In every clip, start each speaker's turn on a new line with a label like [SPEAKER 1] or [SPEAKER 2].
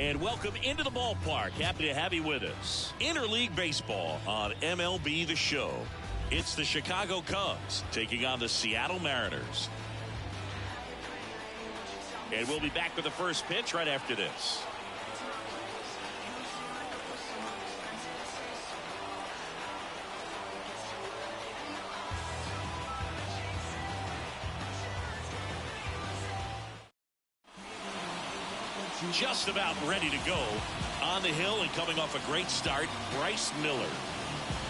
[SPEAKER 1] And welcome into the ballpark. Happy to have you with us. Interleague Baseball on MLB The Show. It's the Chicago Cubs taking on the Seattle Mariners. And we'll be back with the first pitch right after this. Just about ready to go. On the hill and coming off a great start, Bryce Miller.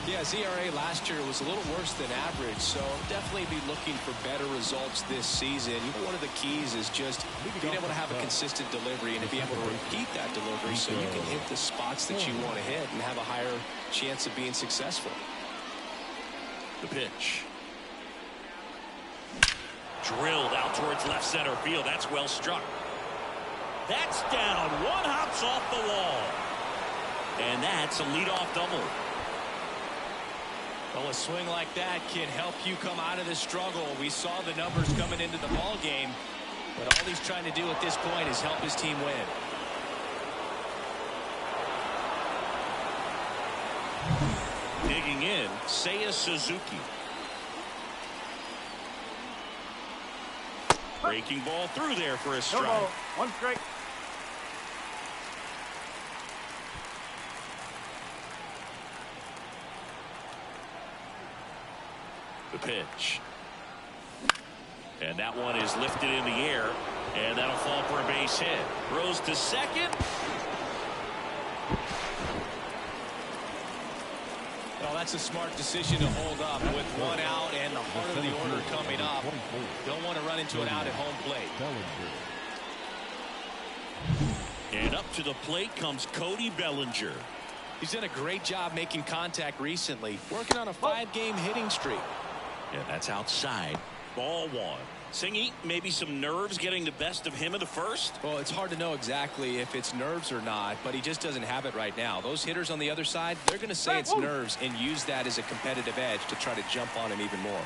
[SPEAKER 2] Yeah, his ERA last year was a little worse than average, so definitely be looking for better results this season. One of the keys is just being able to have a consistent delivery and to be able to repeat that delivery so you can hit the spots that you want to hit and have a higher chance of being successful.
[SPEAKER 1] The pitch. Drilled out towards left center field. That's well struck. That's down. One hops off the wall. And that's a leadoff double.
[SPEAKER 2] Well, a swing like that can help you come out of the struggle. We saw the numbers coming into the ball game, but all he's trying to do at this point is help his team win.
[SPEAKER 1] Digging in, Seiya Suzuki. Breaking ball through there for a strike.
[SPEAKER 3] No, one strike.
[SPEAKER 1] The pitch. And that one is lifted in the air, and that'll fall for a base hit. Throws to second.
[SPEAKER 2] Well, that's a smart decision to hold up with one out and the heart of the order coming up. Don't want to run into an out at home plate.
[SPEAKER 1] And up to the plate comes Cody Bellinger.
[SPEAKER 2] He's done a great job making contact recently, working on a 5-game hitting streak.
[SPEAKER 1] Yeah, that's outside. Ball one. Singy, maybe some nerves getting the best of him in the first?
[SPEAKER 2] Well, it's hard to know exactly if it's nerves or not, but he just doesn't have it right now. Those hitters on the other side, they're going to say it's nerves and use that as a competitive edge to try to jump on him even more.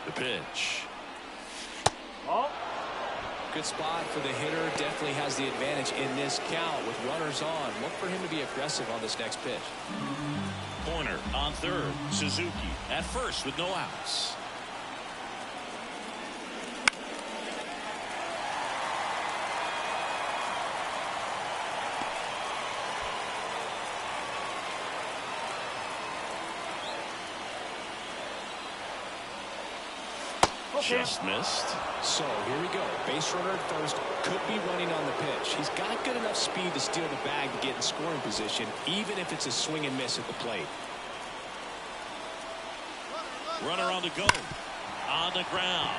[SPEAKER 1] The pitch.
[SPEAKER 3] Oh.
[SPEAKER 2] Good spot for the hitter. Definitely has the advantage in this count with runners on. Look for him to be aggressive on this next pitch.
[SPEAKER 1] Corner on third. Suzuki at first with no outs. Just missed.
[SPEAKER 2] So here we go. Base runner at first. Could be running on the pitch. He's got good enough speed to steal the bag to get in scoring position, even if it's a swing and miss at the plate.
[SPEAKER 1] Runner on the go. On the ground.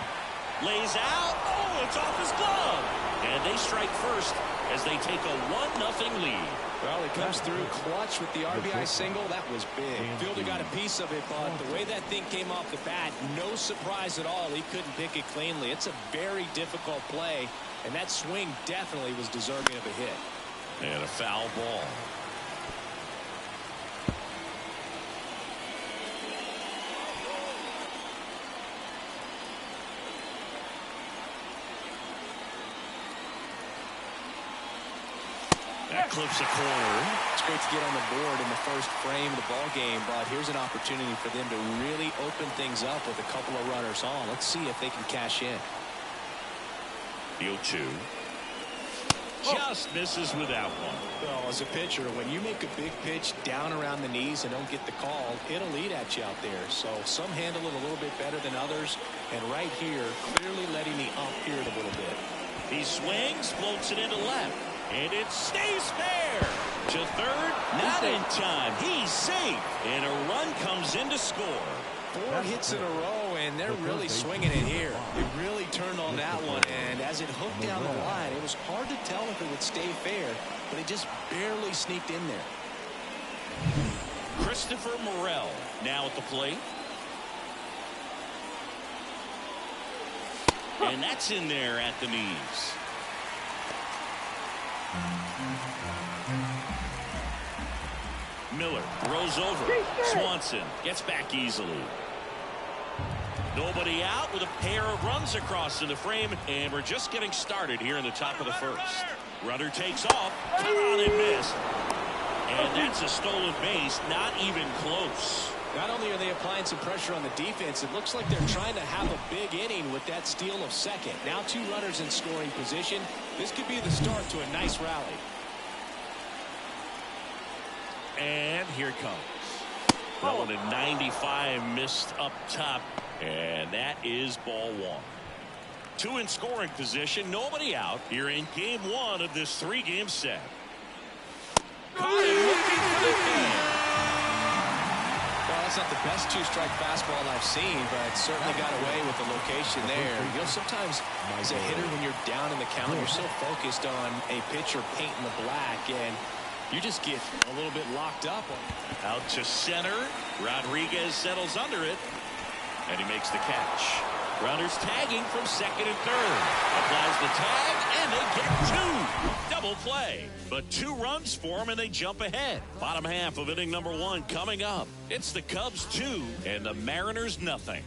[SPEAKER 1] Lays out. Oh, it's off his glove. And they strike first as they take a 1-0 lead.
[SPEAKER 2] Well, he comes through clutch with the RBI single. That was big. Fielder got a piece of it, but the way that thing came off the bat, no surprise at all. He couldn't pick it cleanly. It's a very difficult play, and that swing definitely was deserving of a hit.
[SPEAKER 1] And a foul ball. That clips a corner.
[SPEAKER 2] It's great to get on the board in the first frame of the ball game, but here's an opportunity for them to really open things up with a couple of runners on. Let's see if they can cash in.
[SPEAKER 1] The 0-2. Just misses with that one.
[SPEAKER 2] Well, as a pitcher, when you make a big pitch down around the knees and don't get the call, it'll eat at you out there. So some handle it a little bit better than others, and right here, clearly letting the up here a little bit.
[SPEAKER 1] He swings, floats it into left. And it stays fair. To third, not in time. He's safe. And a run comes in to score.
[SPEAKER 2] 4 hits in a row, and they're really swinging it here. It really turned on that one, and as it hooked down the line, it was hard to tell if it would stay fair, but it just barely sneaked in there.
[SPEAKER 1] Christopher Morel now at the plate. And that's in there at the knees. Miller throws over. Swanson gets back easily. Nobody out with a pair of runs across in the frame, and we're just getting started here in the top of the first. Runner takes off, come on and miss. And that's a stolen base, not even close.
[SPEAKER 2] Not only are they applying some pressure on the defense, it looks like they're trying to have a big inning with that steal of second. Now 2 runners in scoring position. This could be the start to a nice rally.
[SPEAKER 1] And here it comes. That one at 95 missed up top. And that is ball 1. 2 in scoring position. Nobody out here in game 1 of this 3-game set. Caught him looking for the pin.
[SPEAKER 2] Well, that's not the best 2-strike fastball I've seen, but certainly got away with the location there. You know, sometimes as a hitter, when you're down in the count, you're so focused on a pitcher painting the black, and you just get a little bit locked up.
[SPEAKER 1] Out to center. Rodriguez settles under it, and he makes the catch. Runners tagging from second and third. Applies the tag, and they get 2. Double play. But 2 runs for them, and they jump ahead. Bottom half of inning number 1 coming up. It's the Cubs 2, and the Mariners nothing.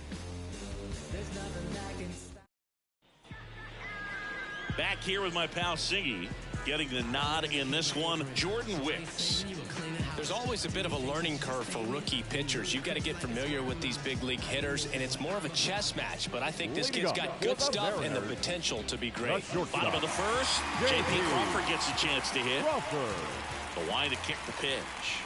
[SPEAKER 1] Back here with my pal Siggy. Getting the nod in this one, Jordan Wicks.
[SPEAKER 2] There's always a bit of a learning curve for rookie pitchers. You've got to get familiar with these big league hitters, and it's more of a chess match. But I think this kid's got good stuff and the potential to be great.
[SPEAKER 1] Bottom of the first, J.P. Crawford gets a chance to hit. The line to kick the pitch.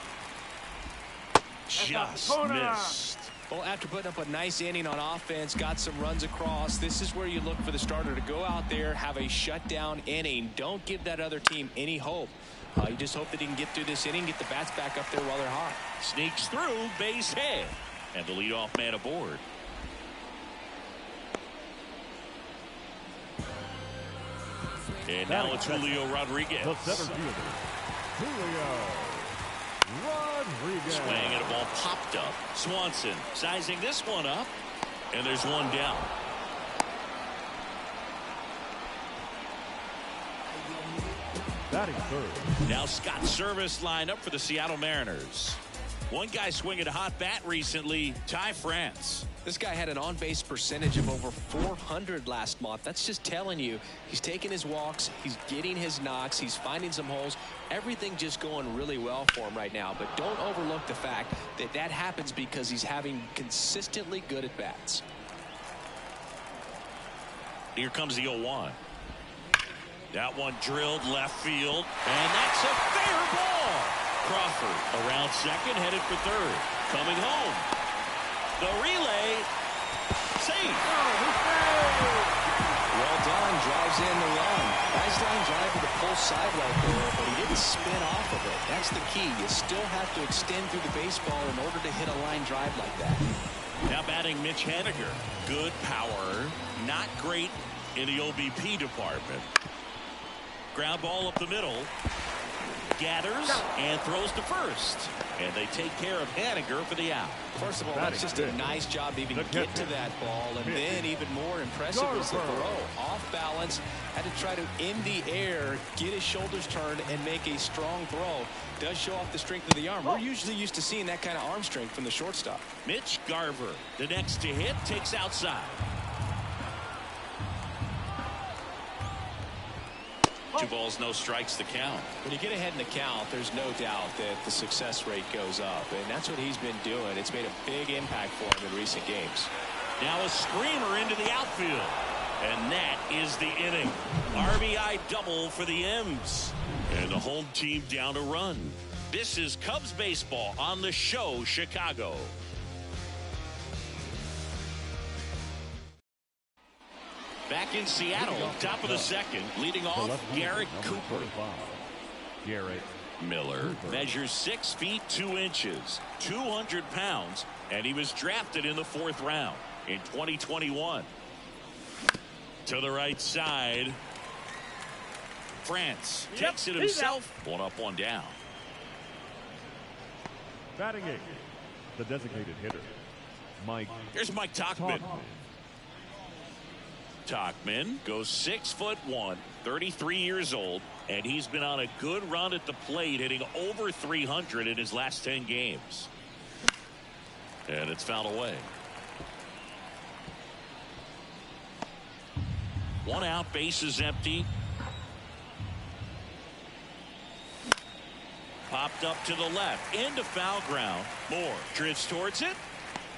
[SPEAKER 1] Just missed.
[SPEAKER 2] Well, after putting up a nice inning on offense, got some runs across, this is where you look for the starter to go out there, have a shutdown inning. Don't give that other team any hope. You just hope that he can get through this inning, get the bats back up there while they're hot.
[SPEAKER 1] Sneaks through, base hit, and the leadoff man aboard. And now it's Julio Rodriguez.
[SPEAKER 4] The center fielder, Julio Rodriguez.
[SPEAKER 1] Swing and a ball popped up. Swanson sizing this one up, and there's one down.
[SPEAKER 4] Batting third.
[SPEAKER 1] Now Scott Service lined up for the Seattle Mariners. One guy swinging a hot bat recently, Ty France.
[SPEAKER 2] This guy had an on-base percentage of over 400 last month. That's just telling you he's taking his walks, he's getting his knocks, he's finding some holes. Everything just going really well for him right now. But don't overlook the fact that that happens because he's having consistently good at-bats.
[SPEAKER 1] Here comes the 0-1. That one drilled left field, and that's a fair ball. Crawford around second, headed for third. Coming home. The relay. Save.
[SPEAKER 2] Well done. Drives in the run. Nice line drive to the full side right there, but he didn't spin off of it. That's the key. You still have to extend through the baseball in order to hit a line drive like that.
[SPEAKER 1] Now batting Mitch Haniger. Good power. Not great in the OBP department. Ground ball up the middle. Gathers and throws to first. And they take care of Haniger for the out.
[SPEAKER 2] First of all, that's just a nice job to even get to that ball. And then even more impressive is the throw. Off balance. Had to try to, in the air, get his shoulders turned and make a strong throw. Does show off the strength of the arm. We're usually used to seeing that kind of arm strength from the shortstop.
[SPEAKER 1] Mitch Garver, the next to hit, takes outside. 2 balls, no strikes to count.
[SPEAKER 2] When you get ahead in the count, there's no doubt that the success rate goes up, and that's what he's been doing. It's made a big impact for him in recent games.
[SPEAKER 1] Now a screamer into the outfield, and that is the inning. RBI double for the M's, and the home team down a run. This is Cubs baseball on the show, Chicago. Back in Seattle, top of the second, leading off Garrett Cooper.
[SPEAKER 4] Garrett
[SPEAKER 1] Miller measures 6 feet 2 inches, 200 pounds, and he was drafted in the 4th round in 2021. To the right side, France takes it himself. 1 up, 1 down.
[SPEAKER 4] batting 8th, the designated hitter, Mike.
[SPEAKER 1] Here's Mike Tauchman. Tauchman goes 6'1", 33 years old, and he's been on a good run at the plate, hitting over 300 in his last 10 games. And it's fouled away. One out, bases empty. Popped up to the left, into foul ground. Moore drifts towards it,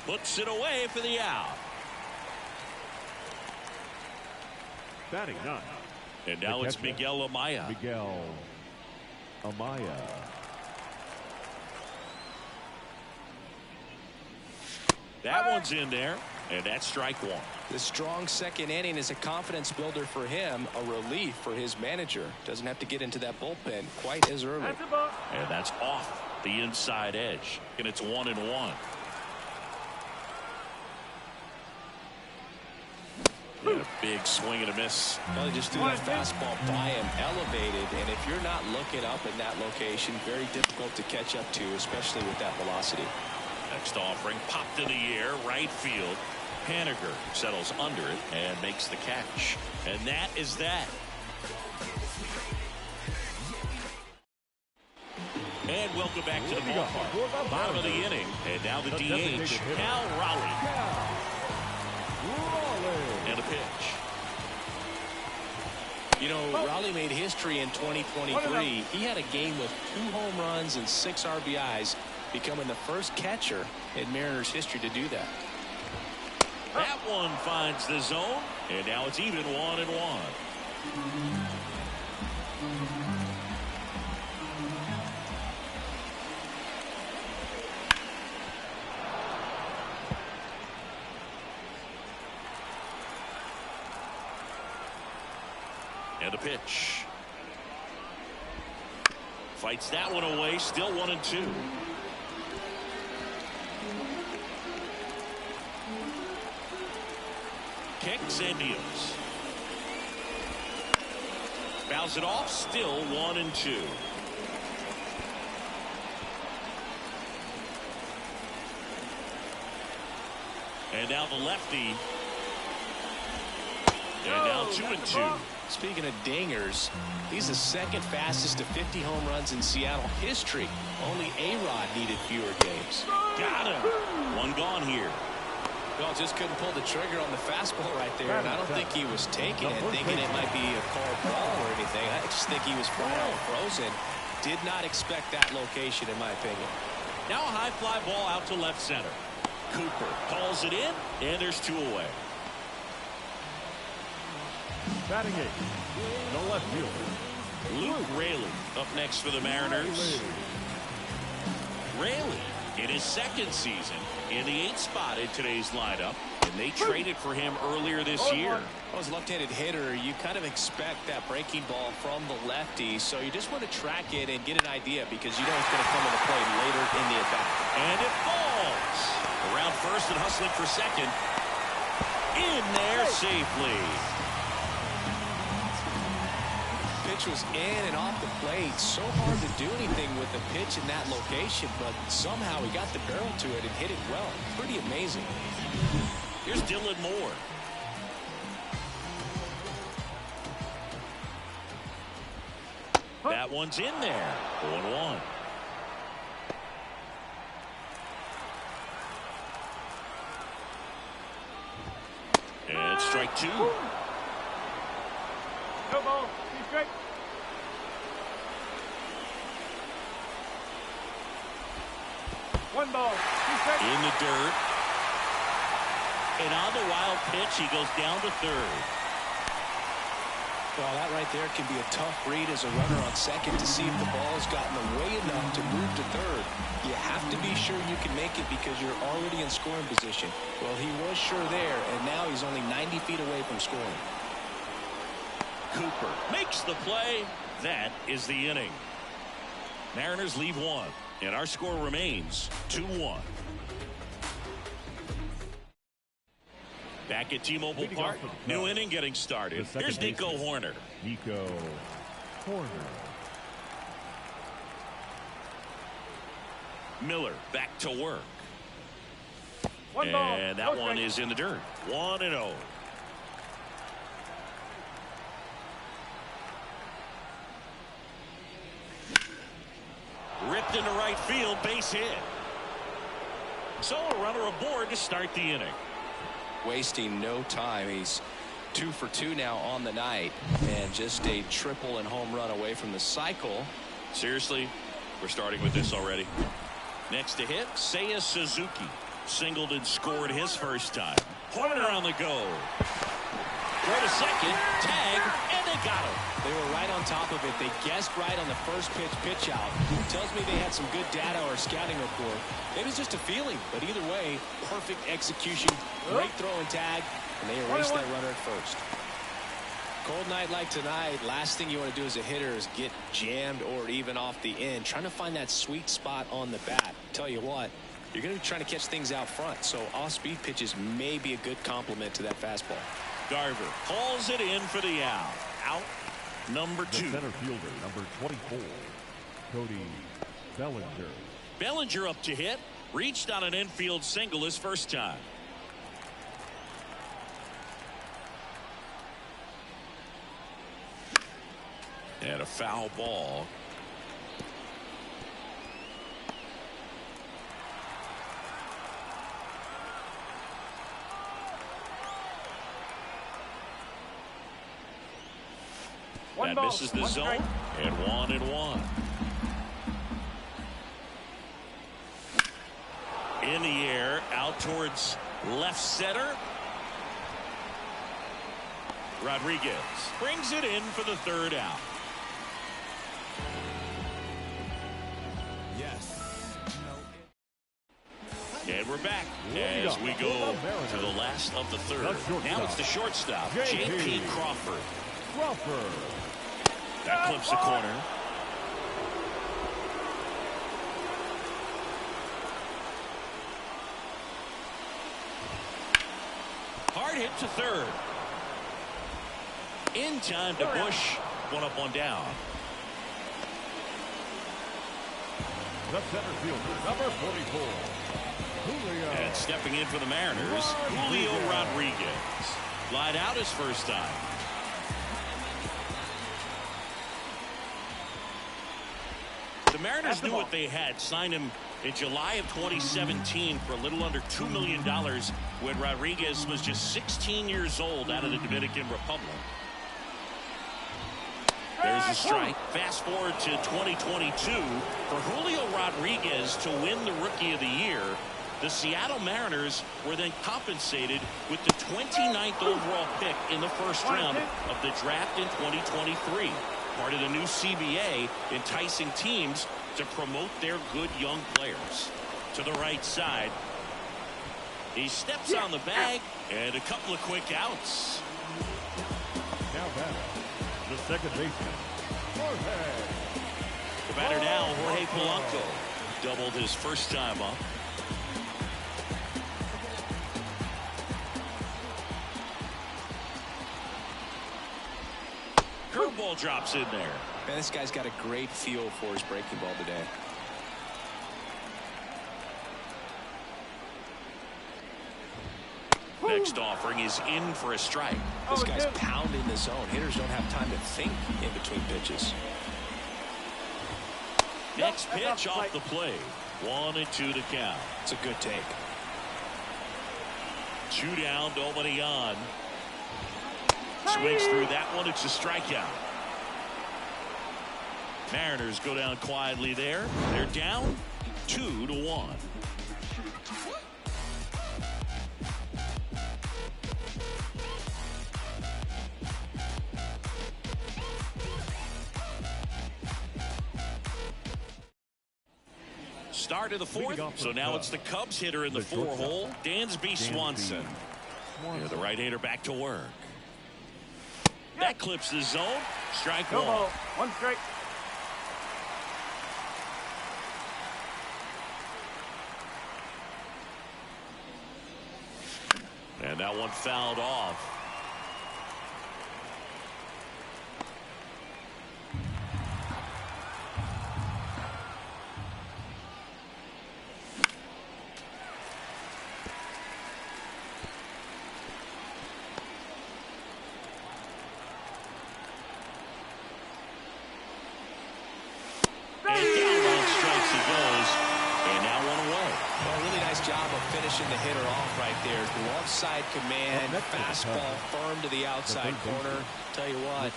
[SPEAKER 1] puts it away for the out.
[SPEAKER 4] Batting ninth.
[SPEAKER 1] And now it's Miguel Amaya.
[SPEAKER 4] Miguel Amaya.
[SPEAKER 1] That one's in there, and that's strike one.
[SPEAKER 2] The strong second inning is a confidence builder for him, a relief for his manager. Doesn't have to get into that bullpen quite as early.
[SPEAKER 3] That's a ball.
[SPEAKER 1] And that's off the inside edge, and it's 1-1. And a big swing and a miss.
[SPEAKER 2] Well, he just threw that fastball by him, elevated, and if you're not looking up in that location, very difficult to catch up to, especially with that velocity.
[SPEAKER 1] Next offering popped in the air, right field. Haniger settles under it and makes the catch. And that is that. And welcome back to the ballpark. Bottom of the inning. And now the DH, Cal Raleigh. And a pitch.
[SPEAKER 2] You know, Raleigh made history in 2023. He had a game with 2 home runs and 6 RBIs, becoming the first catcher in Mariners history to do that.
[SPEAKER 1] That one finds the zone, and now it's even 1-1. And a pitch. Fights that one away, still 1-2. Kicks and deals. Fouls it off, still 1-2. And now the lefty. And now 2-2.
[SPEAKER 2] Speaking of dingers, he's the second fastest to 50 home runs in Seattle history. Only A-Rod needed fewer games.
[SPEAKER 1] Got him. One gone here.
[SPEAKER 2] Well, just couldn't pull the trigger on the fastball right there, and I don't think he was taking it, thinking it might be a called ball or anything. I just think he was flat out frozen. Did not expect that location, in my opinion.
[SPEAKER 1] Now a high fly ball out to left center. Cooper calls it in, and there's 2 away.
[SPEAKER 4] Batting eighth. The left fielder.
[SPEAKER 1] Luke Raley up next for the Mariners. Raley in his second season in the 8th spot in today's lineup, and they traded for him earlier this year.
[SPEAKER 2] Well, as a left-handed hitter, you kind of expect that breaking ball from the lefty, so you just want to track it and get an idea because you know it's going to come into play later in the at-bat.
[SPEAKER 1] And it falls around first and hustling for second. In there safely.
[SPEAKER 2] Pitch was in and off the plate. So hard to do anything with the pitch in that location, but somehow he got the barrel to it and hit it well. Pretty amazing.
[SPEAKER 1] Here's Dylan Moore. That one's in there. 1-1. And strike 2.
[SPEAKER 3] No ball. He's straight. One ball. He's straight.
[SPEAKER 1] In the dirt. And on the wild pitch, he goes down to third.
[SPEAKER 2] Well, that right there can be a tough read as a runner on second to see if the ball has gotten away enough to move to third. You have to be sure you can make it because you're already in scoring position. Well, he was sure there, and now he's only 90 feet away from scoring.
[SPEAKER 1] Cooper makes the play. That is the inning. Mariners leave 1, and our score remains 2-1. Back at T-Mobile Park, new inning getting started. Here's Nico Hoerner.
[SPEAKER 4] Nico Hoerner.
[SPEAKER 1] Miller back to work.
[SPEAKER 3] One ball.
[SPEAKER 1] And that one is in the dirt. 1-0. Ripped into right field, base hit. So a runner aboard to start the inning.
[SPEAKER 2] Wasting no time. He's 2 for 2 now on the night, and just a triple and home run away from the cycle.
[SPEAKER 1] Seriously, we're starting with this already. Next to hit, Seiya Suzuki. Singled and scored his first time. Horner on the go. Throw to second, tag, and they got him.
[SPEAKER 2] They were right on top of it. They guessed right on the first pitch out. Tells me they had some good data or scouting report. It was just a feeling, but either way, perfect execution, great throw and tag, and they erased that runner at first. Cold night like tonight, last thing you want to do as a hitter is get jammed or even off the end, trying to find that sweet spot on the bat. Tell you what, you're going to be trying to catch things out front, so off-speed pitches may be a good complement to that fastball.
[SPEAKER 1] Garver hauls it in for the out. Out number 2.
[SPEAKER 4] The center fielder, number 24, Cody Bellinger.
[SPEAKER 1] Bellinger up to hit. Reached on an infield single his first time. And a foul ball. That misses the zone, and 1-1. In the air, out towards left center. Rodriguez brings it in for the third out. And we're back as we go to the last of the third. Now it's the shortstop, J.P. Crawford. That clips the corner. Hard hit to third. In time to Bush. 1 up, 1 down.
[SPEAKER 4] The center fielder, number 44, Julio.
[SPEAKER 1] And stepping in for the Mariners, Julio Rodriguez. Lied out his first time. The Mariners knew what they had. Signed him in July of 2017 for a little under $2 million when Rodriguez was just 16 years old out of the Dominican Republic. There's a strike. Fast forward to 2022. For Julio Rodriguez to win the Rookie of the Year, the Seattle Mariners were then compensated with the 29th overall pick in the first round of the draft in 2023. Part of the new CBA, enticing teams to promote their good young players. To the right side. He steps on the bag, and a couple of quick outs.
[SPEAKER 4] Now batter, the second baseman, Jorge.
[SPEAKER 1] The batter now, Jorge Polanco. Doubled his first time up. Curveball drops in there.
[SPEAKER 2] Man, this guy's got a great feel for his breaking ball today.
[SPEAKER 1] Next offering is in for a strike.
[SPEAKER 2] This guy's pounding the zone. Hitters don't have time to think in between pitches.
[SPEAKER 1] Next pitch off the plate. 1-2 to count.
[SPEAKER 2] It's a good take.
[SPEAKER 1] 2 down, nobody on. Swings through that one. It's a strikeout. Mariners go down quietly there. They're down 2-1. Start of the fourth. So now it's the Cubs hitter in the 4-hole, Dansby Swanson. Yeah, the right-hander back to work. That clips the zone. Strike 1.
[SPEAKER 3] 1 strike.
[SPEAKER 1] And that one fouled off.
[SPEAKER 2] the hitter off right there. Glove side command, fastball firm to the outside corner. Tell you what,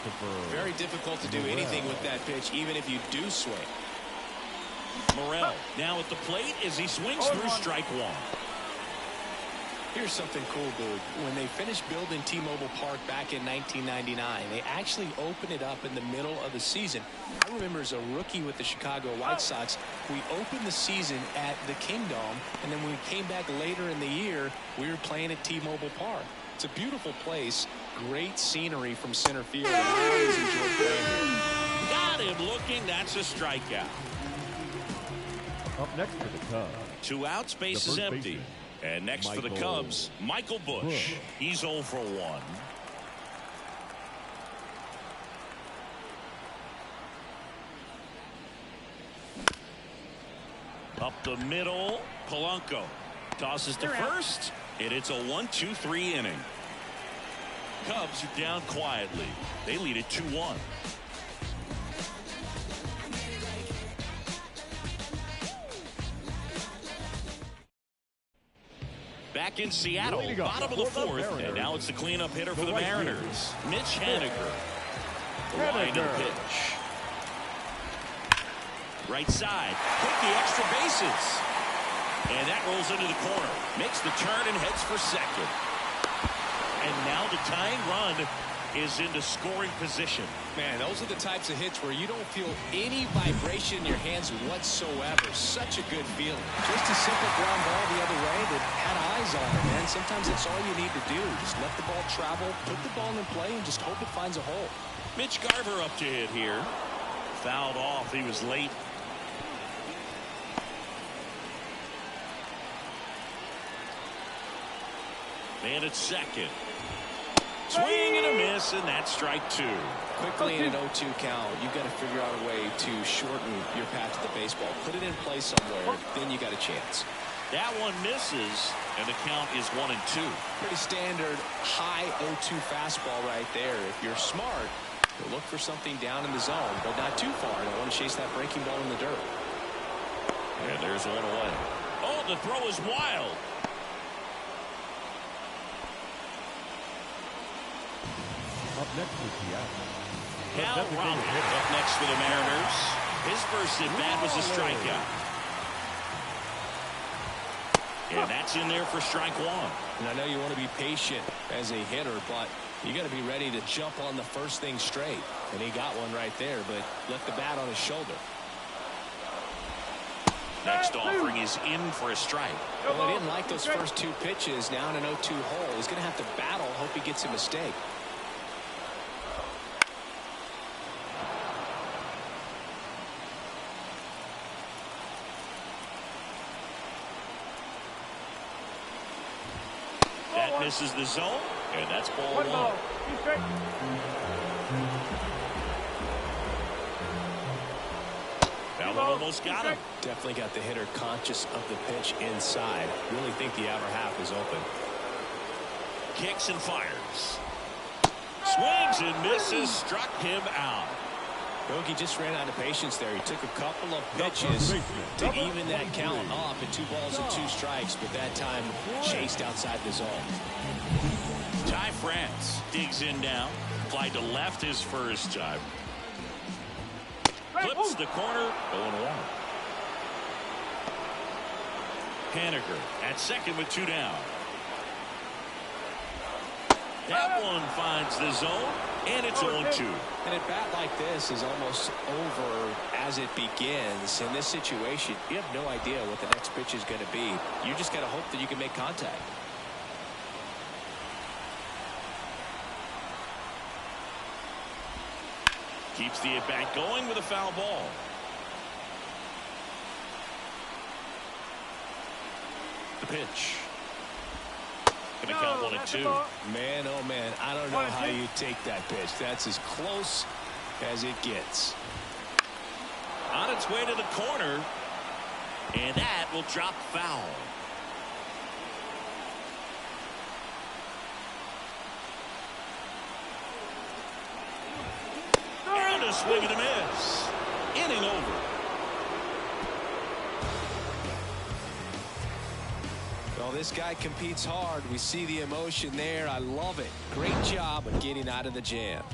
[SPEAKER 2] very difficult to do anything with that pitch, even if you do swing.
[SPEAKER 1] Morel now at the plate as he swings through strike one.
[SPEAKER 2] Here's something cool, dude. When they finished building T-Mobile Park back in 1999, they actually opened it up in the middle of the season. I remember as a rookie with the Chicago White Sox, we opened the season at the Kingdome, and then when we came back later in the year, we were playing at T-Mobile Park. It's a beautiful place, great scenery from center field, and I always enjoyed playing here.
[SPEAKER 1] Got him looking. That's a strikeout.
[SPEAKER 4] Up next for the Cubs.
[SPEAKER 1] 2 outs, base is empty.
[SPEAKER 4] Baseman.
[SPEAKER 1] And next for the Cubs, Michael Busch. He's 0 for 1. Up the middle, Polanco tosses to first, and it's a 1-2-3 inning. Cubs are down quietly. They lead it 2-1. Back in Seattle, bottom of the 4th, and now it's the cleanup hitter for the Mariners, Mitch Haniger. The line to the pitch. Right side, hit the extra bases. And that rolls into the corner. Makes the turn and heads for second. And now the tying run is into scoring position.
[SPEAKER 2] Man, those are the types of hits where you don't feel any vibration in your hands whatsoever. Such a good feeling. Just a simple ground ball the other way that had eyes on it, man. Sometimes that's all you need to do. Just let the ball travel, put the ball in play, and just hope it finds a hole.
[SPEAKER 1] Mitch Garver up to hit here. Fouled off. He was late. Man at second. Swing and a miss, and that's strike 2.
[SPEAKER 2] Quickly in an 0-2 count, you've got to figure out a way to shorten your path to the baseball. Put it in play somewhere, then you got a chance.
[SPEAKER 1] That one misses, and the count is 1-2.
[SPEAKER 2] Pretty standard high 0-2 fastball right there. If you're smart, you'll look for something down in the zone, but not too far. You don't want to chase that breaking ball in the dirt.
[SPEAKER 1] And there's one away. Oh, the throw is wild.
[SPEAKER 4] Up next for Seattle.
[SPEAKER 1] Cal Raleigh up next for the Mariners. His first at bat was a strikeout. And that's in there for strike 1.
[SPEAKER 2] And I know you want to be patient as a hitter, but you got to be ready to jump on the first thing straight. And he got one right there, but left the bat on his shoulder.
[SPEAKER 1] Next offering is in for a strike.
[SPEAKER 2] Well, he didn't like those first 2 pitches. Now in an 0-2 hole. He's going to have to battle. Hope he gets a mistake.
[SPEAKER 1] That misses the zone, and that's ball 1. That one almost got him.
[SPEAKER 2] Definitely got the hitter conscious of the pitch inside. Really think the outer half is open.
[SPEAKER 1] Kicks and fires. Swings and misses. Struck him out.
[SPEAKER 2] Yogi just ran out of patience there. He took a couple of pitches to even that count off at 2 balls and 2 strikes, but that time chased outside the zone.
[SPEAKER 1] Ty France digs in now. Fly to left his first time. Clips the corner. 0-1. Haniger at second with 2 down. That one finds the zone, and it's 0-2.
[SPEAKER 2] And a bat like this is almost over as it begins. In this situation, you have no idea what the next pitch is going to be. You just got to hope that you can make contact.
[SPEAKER 1] Keeps the at-bat going with a foul ball. The pitch. Gonna count 1-2.
[SPEAKER 2] Man, oh man, I don't know how you take that pitch. That's as close as it gets.
[SPEAKER 1] On its way to the corner, and that will drop foul. And a swing and a miss. Inning over.
[SPEAKER 2] Well, this guy competes hard. We see the emotion there. I love it. Great job of getting out of the jam.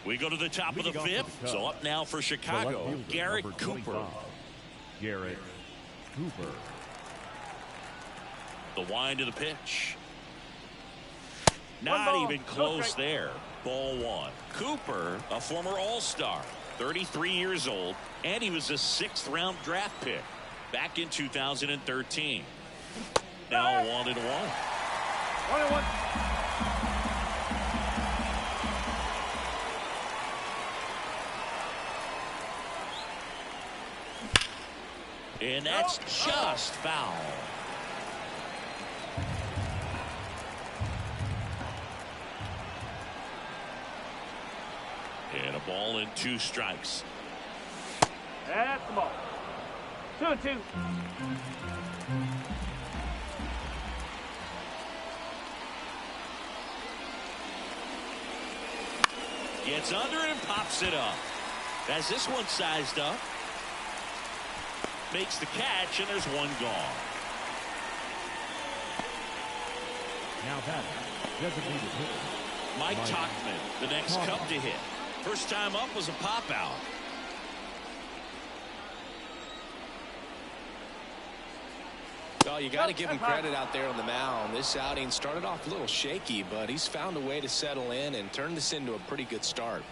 [SPEAKER 1] We go to the top of the fifth. So up now for Chicago, Garrett Cooper.
[SPEAKER 4] Garrett Cooper.
[SPEAKER 1] The wind of the pitch. Not even close there. Ball one. Cooper, a former All-Star, 33 years old, and he was a 6th-round draft pick back in 2013. Now 1-1.
[SPEAKER 3] 1-1.
[SPEAKER 1] And that's just foul. And a ball and 2 strikes.
[SPEAKER 3] That's the ball. 2-2.
[SPEAKER 1] Gets under it and pops it up. As this one sized up. Makes the catch, and there's 1 gone.
[SPEAKER 4] Now batting, designated hitter.
[SPEAKER 1] Mike Tauchman, the next Cub to hit. First time up was a pop out.
[SPEAKER 2] Well, you got to give him credit out there on the mound. This outing started off a little shaky, but he's found a way to settle in and turn this into a pretty good start.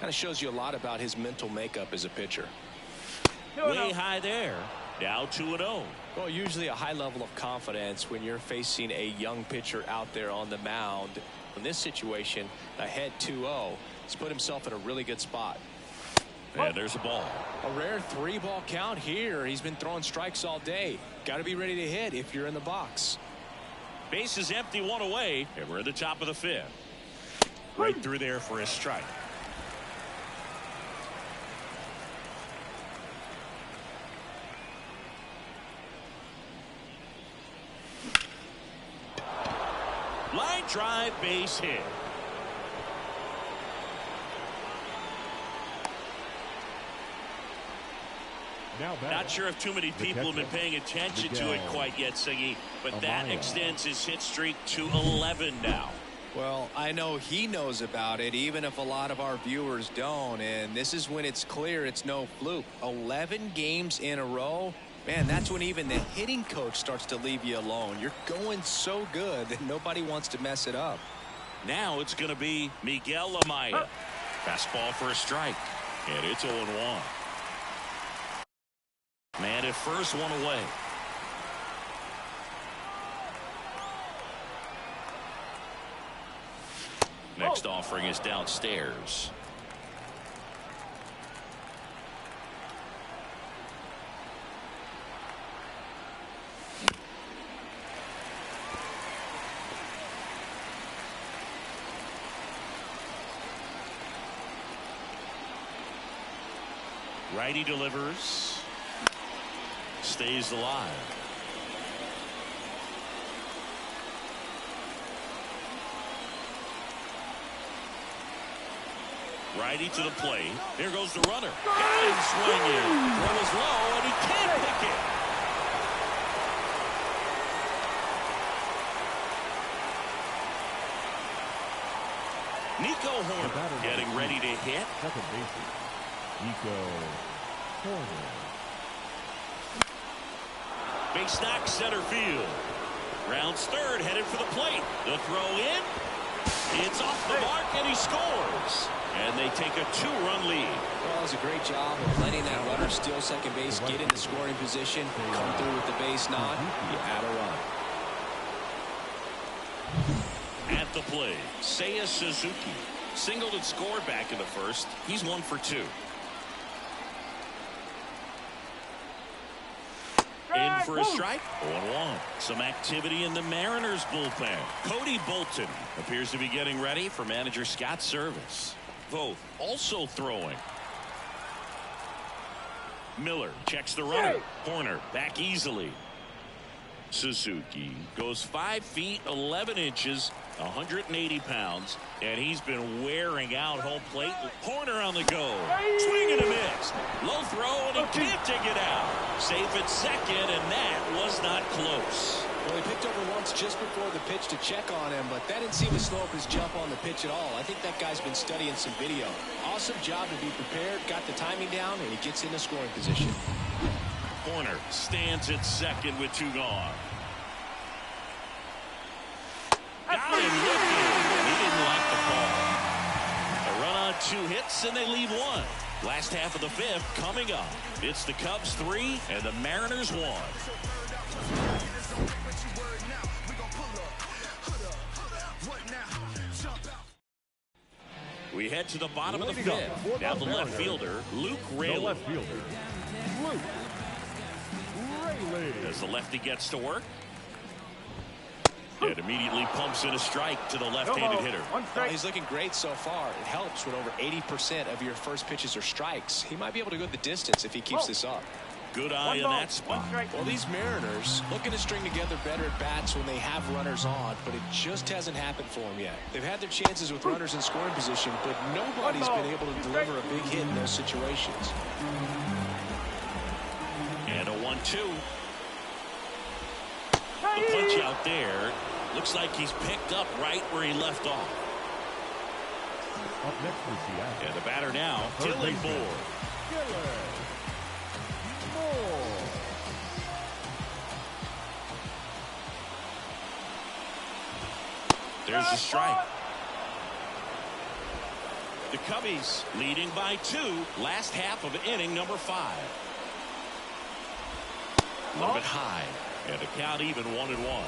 [SPEAKER 2] Kind of shows you a lot about his mental makeup as a pitcher.
[SPEAKER 1] Way high there. Now 2-0.
[SPEAKER 2] Well, usually a high level of confidence when you're facing a young pitcher out there on the mound. In this situation, ahead 2-0. He's put himself in a really good spot.
[SPEAKER 1] And there's a ball.
[SPEAKER 2] A rare 3-ball count here. He's been throwing strikes all day. Got to be ready to hit if you're in the box.
[SPEAKER 1] Base is empty, 1 away, and we're at the top of the 5th. Right through there for a strike. Line drive, base hit. Not sure if too many people have been paying attention to it quite yet, Siggy, but that extends his hit streak to 11 now.
[SPEAKER 2] Well, I know he knows about it, even if a lot of our viewers don't, and this is when it's clear it's no fluke. 11 games in a row. Man, that's when even the hitting coach starts to leave you alone. You're going so good that nobody wants to mess it up.
[SPEAKER 1] Now it's going to be Miguel Amaya. Fastball for a strike, and it's 0-1. Man at first, 1 away. Next offering is downstairs. Righty delivers. Stays alive. Righty to the plate. Here goes the runner. Got him swinging. Throw is low, and he can't pick it. Nico Horner getting ready to hit.
[SPEAKER 4] Second baseman, Nico Horner.
[SPEAKER 1] Base knock center field. Rounds third, headed for the plate. The throw in. It's off the mark, and he scores. And they take a 2-run lead.
[SPEAKER 2] Well, it was a great job of letting that runner steal second base, get into scoring position, come through with the base knock. You add a run.
[SPEAKER 1] At the plate, Seiya Suzuki. Singled and scored back in the first. He's 1 for 2. In for a strike. 0-1. Some activity in the Mariners bullpen. Cody Bolton appears to be getting ready for manager Scott's service. Voth also throwing. Miller checks the runner. Horner back easily. Suzuki goes 5 feet 11 inches 180 pounds, and he's been wearing out home plate. Horner on the go. Swing and a miss. Low throw, and he can't take it out. Safe at second, and that was not close.
[SPEAKER 2] Well, he picked over once just before the pitch to check on him, but that didn't seem to slow up his jump on the pitch at all. I think that guy's been studying some video. Awesome job to be prepared, got the timing down, and he gets into scoring position.
[SPEAKER 1] Horner stands at second with 2 gone. Got him looking. He didn't like the call. A run on 2 hits, and they leave 1. Last half of the 5th coming up. It's the Cubs 3 and the Mariners 1. We head to the bottom of the 5th. Now the left fielder, Luke Rayleigh. As the lefty gets to work. And immediately pumps in a strike to the left-handed hitter.
[SPEAKER 2] Well, he's looking great so far. It helps when over 80% of your first pitches are strikes. He might be able to go the distance if he keeps this up.
[SPEAKER 1] Good eye in that spot.
[SPEAKER 2] Well, these Mariners looking to string together better at bats when they have runners on, but it just hasn't happened for them yet. They've had their chances with runners in scoring position, but nobody's been able to deliver a big hit in those situations.
[SPEAKER 1] And a 1-2. The punch out there. Looks like he's picked up right where he left off.
[SPEAKER 4] Up next for Seattle.
[SPEAKER 1] And the batter now, Dylan Moore. There's the strike. The Cubbies leading by 2. Last half of inning number 5. A little bit high. And the count even 1-1.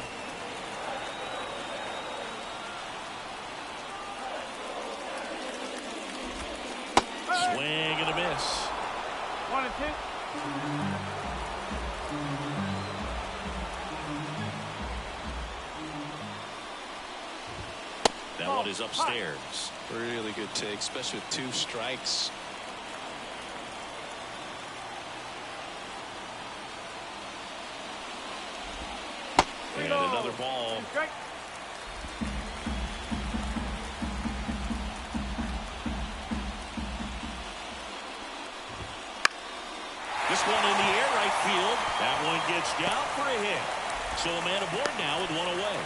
[SPEAKER 1] Swing and a miss.
[SPEAKER 3] 1-2.
[SPEAKER 1] That one is upstairs.
[SPEAKER 2] Really good take, especially with 2 strikes.
[SPEAKER 1] And another ball. This one in the air right field. That one gets down for a hit. So a man aboard now with 1 away.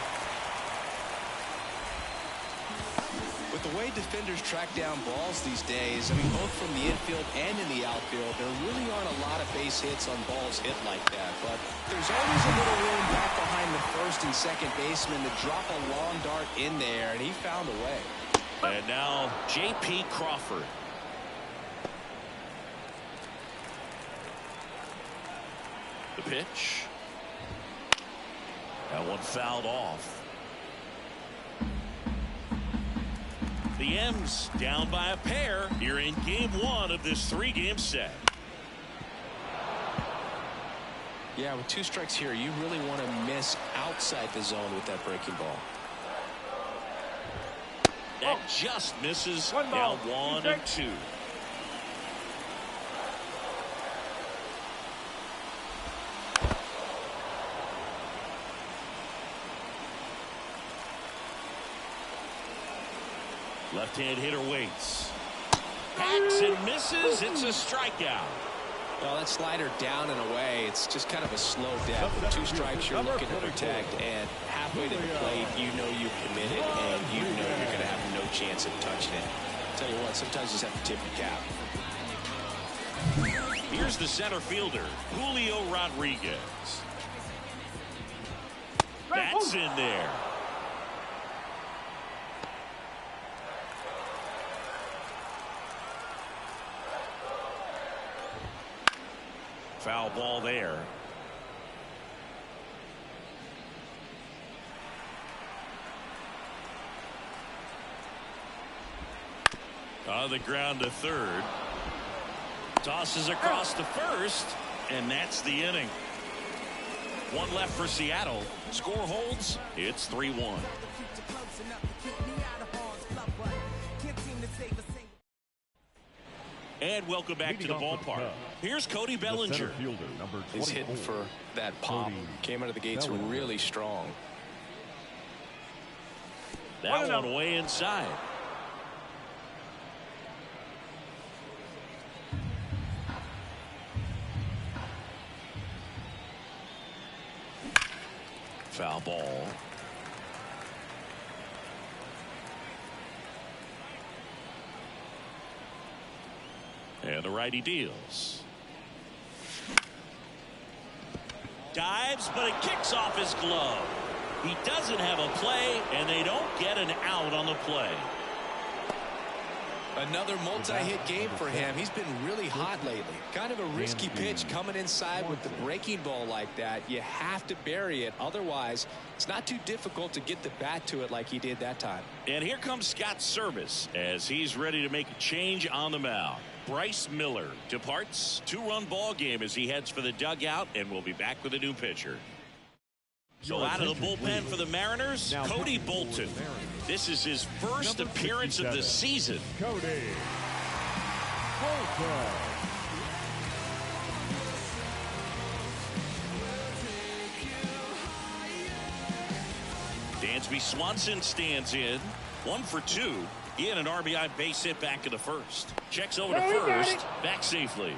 [SPEAKER 2] With the way defenders track down balls these days, I mean, both from the infield and in the outfield, there really aren't a lot of base hits on balls hit like that. But there's always a little room back behind the first and second baseman to drop a long dart in there, and he found a way.
[SPEAKER 1] And now J.P. Crawford. The pitch. That one fouled off. The M's down by a pair here in game 1 of this 3-game set.
[SPEAKER 2] Yeah, with 2 strikes here, you really want to miss outside the zone with that breaking ball.
[SPEAKER 1] That just misses.
[SPEAKER 3] One
[SPEAKER 1] Now
[SPEAKER 3] ball.
[SPEAKER 1] 1-2. Left-hand hitter waits. Hacks and misses. It's a strikeout.
[SPEAKER 2] Well, that slider down and away, it's just kind of a slow death. With 2 strikes, you're looking to protect, and halfway to the plate, you know you've committed, and you know you're going to have no chance of touching it. I'll tell you what, sometimes you just have to tip your cap.
[SPEAKER 1] Here's the center fielder, Julio Rodriguez. That's in there. Foul ball there. On the ground to third. Tosses across to first, and that's the inning. 1 left for Seattle. Score holds. It's 3-1. And welcome back to the ballpark. Here's Cody Bellinger.
[SPEAKER 2] He's hitting for that pop. Came out of the gates really strong.
[SPEAKER 1] That one way inside. Foul ball. And the righty deals. Dives, but it kicks off his glove. He doesn't have a play, and they don't get an out on the play.
[SPEAKER 2] Another multi-hit game for him. He's been really hot lately. Kind of a risky pitch coming inside with the breaking ball like that. You have to bury it. Otherwise, it's not too difficult to get the bat to it like he did that time.
[SPEAKER 1] And here comes Scott Service as he's ready to make a change on the mound. Bryce Miller departs. 2-run ball game as he heads for the dugout, and we'll be back with a new pitcher. So out of the bullpen for the Mariners, Cody Bolton. This is his first appearance of the season.
[SPEAKER 4] Cody Bolton.
[SPEAKER 1] Dansby Swanson stands in. 1 for 2. He had an RBI base hit back in the first. Checks over to first. Back safely.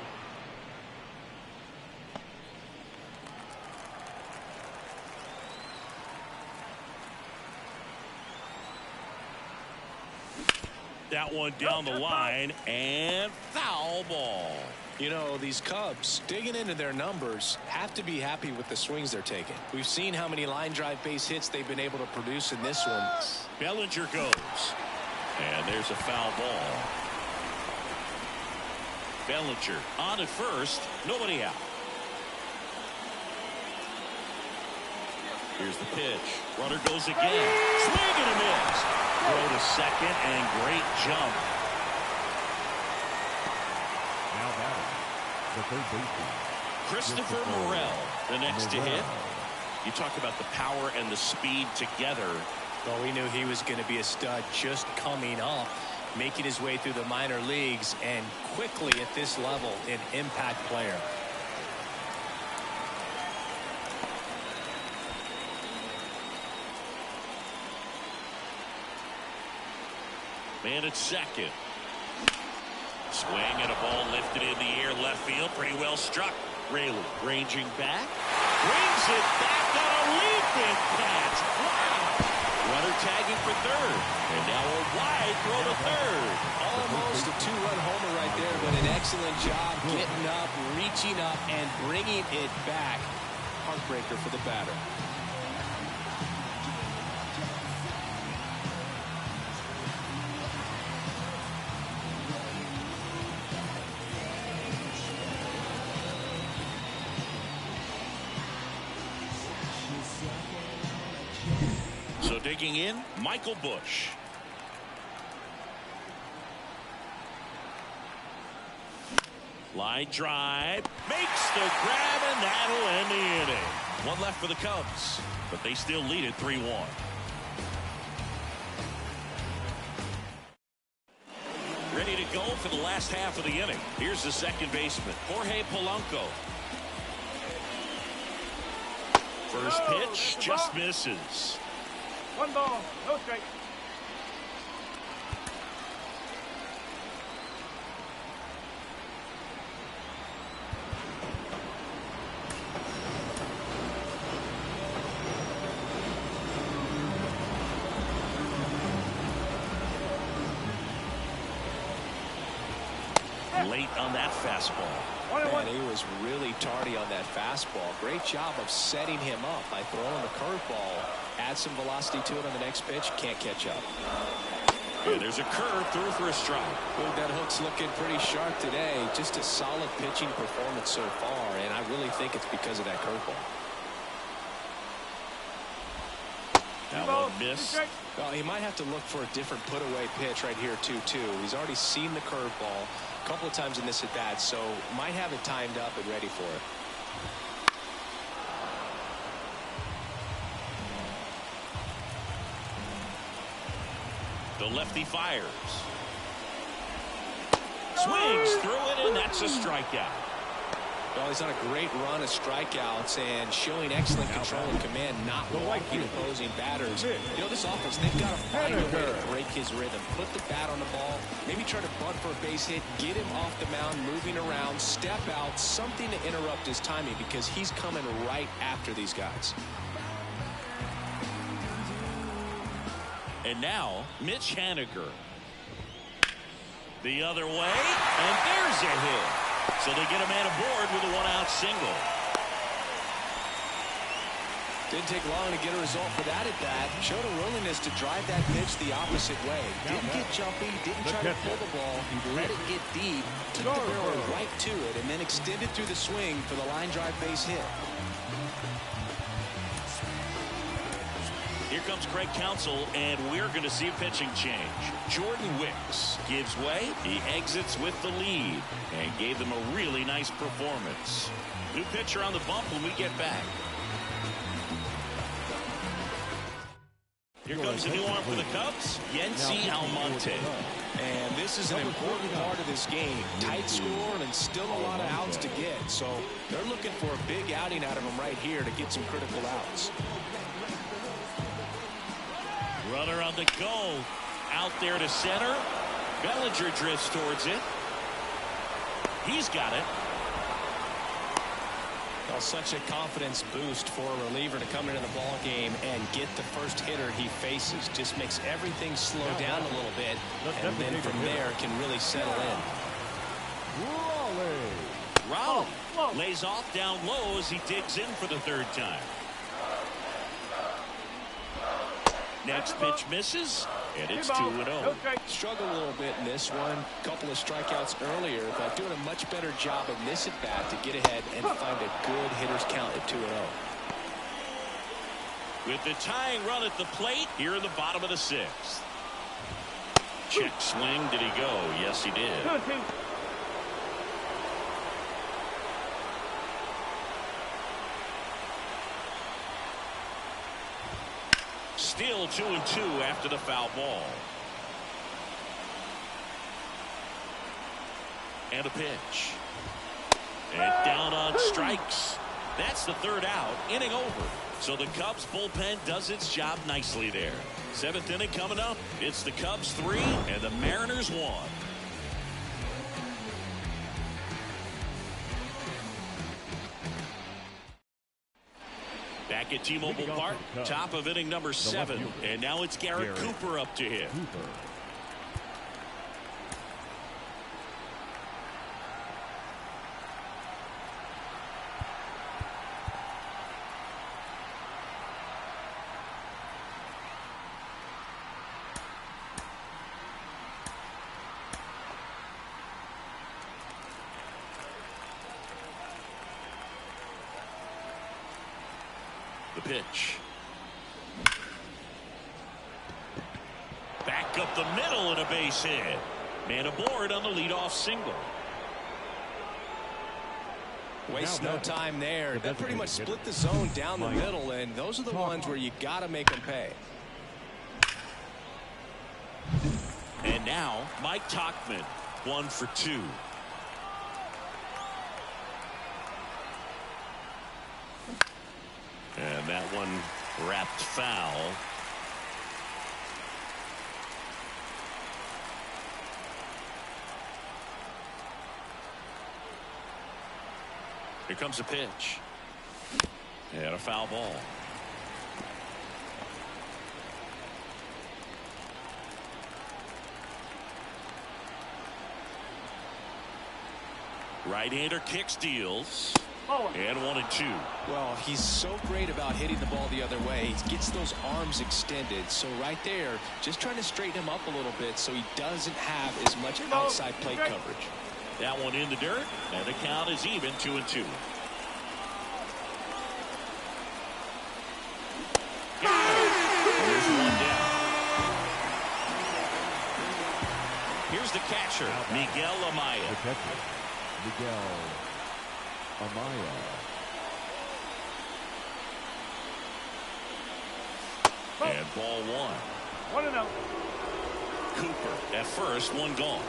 [SPEAKER 1] That one down the line, and foul ball.
[SPEAKER 2] You know, these Cubs digging into their numbers have to be happy with the swings they're taking. We've seen how many line drive base hits they've been able to produce in this one.
[SPEAKER 1] Bellinger goes, and there's a foul ball. Bellinger on at first, nobody out. Here's the pitch. Runner goes again. Swing and a miss. Throw to second, and great jump.
[SPEAKER 4] Now batting, the third baseman,
[SPEAKER 1] Christopher Morel, the next to hit. You talk about the power and the speed together.
[SPEAKER 2] Well, we knew he was going to be a stud just coming up, making his way through the minor leagues, and quickly at this level, an impact player.
[SPEAKER 1] Man at second. Swing and a ball lifted in the air left field. Pretty well struck. Rayleigh ranging back. Brings it back on a leaping catch. Wow. Runner tagging for third. And now a wide throw to third.
[SPEAKER 2] Almost a 2-run homer right there, but an excellent job getting up, reaching up, and bringing it back. Heartbreaker for the batter.
[SPEAKER 1] So digging in, Michael Bush. Line drive, makes the grab, and that'll end the inning. One left for the Cubs, but they still lead it 3-1. Ready to go for the last half of the inning. Here's the second baseman, Jorge Polanco. First pitch just misses.
[SPEAKER 3] 1 ball, no strike.
[SPEAKER 1] Late on that fastball.
[SPEAKER 2] Man, he was really tardy on that fastball. Great job of setting him up by throwing the curveball. Add some velocity to it on the next pitch. Can't catch up.
[SPEAKER 1] And there's a curve through for a strike.
[SPEAKER 2] Well, that hook's looking pretty sharp today. Just a solid pitching performance so far, and I really think it's because of that curveball.
[SPEAKER 1] That one missed.
[SPEAKER 2] Well, he might have to look for a different put-away pitch right here, 2-2. He's already seen the curveball a couple of times in this at-bat, so might have it timed up and ready for it.
[SPEAKER 1] The lefty fires. Swings through it, and that's a strikeout.
[SPEAKER 2] Well, he's on a great run of strikeouts and showing excellent control and command, not walking opposing batters. You know, this offense, they've got to find a way to break his rhythm. Put the bat on the ball, maybe try to bunt for a base hit, get him off the mound, moving around, step out, something to interrupt his timing because he's coming right after these guys.
[SPEAKER 1] And now, Mitch Haniger. The other way, and there's a hit. So they get a man aboard with a one-out single.
[SPEAKER 2] Didn't take long to get a result for that at bat. Showed a willingness to drive that pitch the opposite way. Didn't get jumpy, didn't try to pull the ball. He let it get deep, took the barrel right to it, and then extended through the swing for the line drive base hit.
[SPEAKER 1] Here comes Craig Counsell, and we're going to see a pitching change. Jordan Wicks gives way. He exits with the lead and gave them a really nice performance. New pitcher on the bump when we get back. Here comes a new arm for the Cubs, Yency Almonte.
[SPEAKER 2] And this is an important part of this game. Tight score and still a lot of outs to get. So they're looking for a big outing out of him right here to get some critical outs.
[SPEAKER 1] Runner on the go. Out there to center. Bellinger drifts towards it. He's got it.
[SPEAKER 2] Well, such a confidence boost for a reliever to come into the ball game and get the first hitter he faces. Just makes everything slow down a little bit, and then from there can really settle in.
[SPEAKER 1] Raleigh lays off down low as he digs in for the third time. Next pitch misses, and it's 2-0.
[SPEAKER 2] Struggled a little bit in this one. Couple of strikeouts earlier, but doing a much better job in this at bat to get ahead and find a good hitter's count at 2-0.
[SPEAKER 1] With the tying run at the plate here in the bottom of the sixth. Check swing. Did he go? Yes, he did. Still 2-2 after the foul ball. And a pitch. And down on strikes. That's the third out. Inning over. So the Cubs bullpen does its job nicely there. Seventh inning coming up. It's the Cubs 3 and the Mariners 1. Back at T-Mobile Park, top of inning number 7. And now it's Garrett Cooper up to hit. The pitch. Back up the middle and a base hit. Man aboard on the leadoff single.
[SPEAKER 2] Waste no time there. That pretty much split the zone down the middle, and those are the ones where you got to make them pay.
[SPEAKER 1] And now Mike Tauchman, 1 for 2. And that one wrapped foul. Here comes a pitch. And a foul ball. Right-hander kicks, deals. And 1-2.
[SPEAKER 2] Well, he's so great about hitting the ball the other way. He gets those arms extended. So right there, just trying to straighten him up a little bit so he doesn't have as much outside plate coverage.
[SPEAKER 1] That one in the dirt, and the count is even, 2-2. There's one down. Here's the catcher, Miguel Amaya.
[SPEAKER 4] Miguel Amaya.
[SPEAKER 1] And ball 1.
[SPEAKER 3] 1-0.
[SPEAKER 1] Cooper at first, 1 gone.